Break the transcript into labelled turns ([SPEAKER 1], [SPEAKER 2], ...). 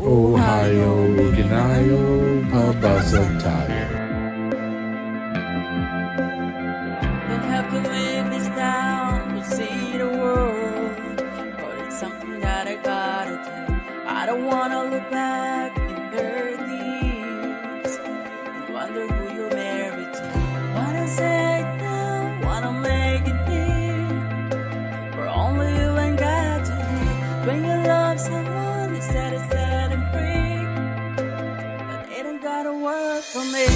[SPEAKER 1] Ohio, Ginayo, Mabasa tayo.
[SPEAKER 2] Don't have to leave this town to see the world, but it's something that I gotta do. I don't wanna look back in 30 years and wonder who you're married to. Wanna say it now, wanna make it clear, for only you and God to hear. When you love someone, you set it set and free, but it ain't gotta work for me.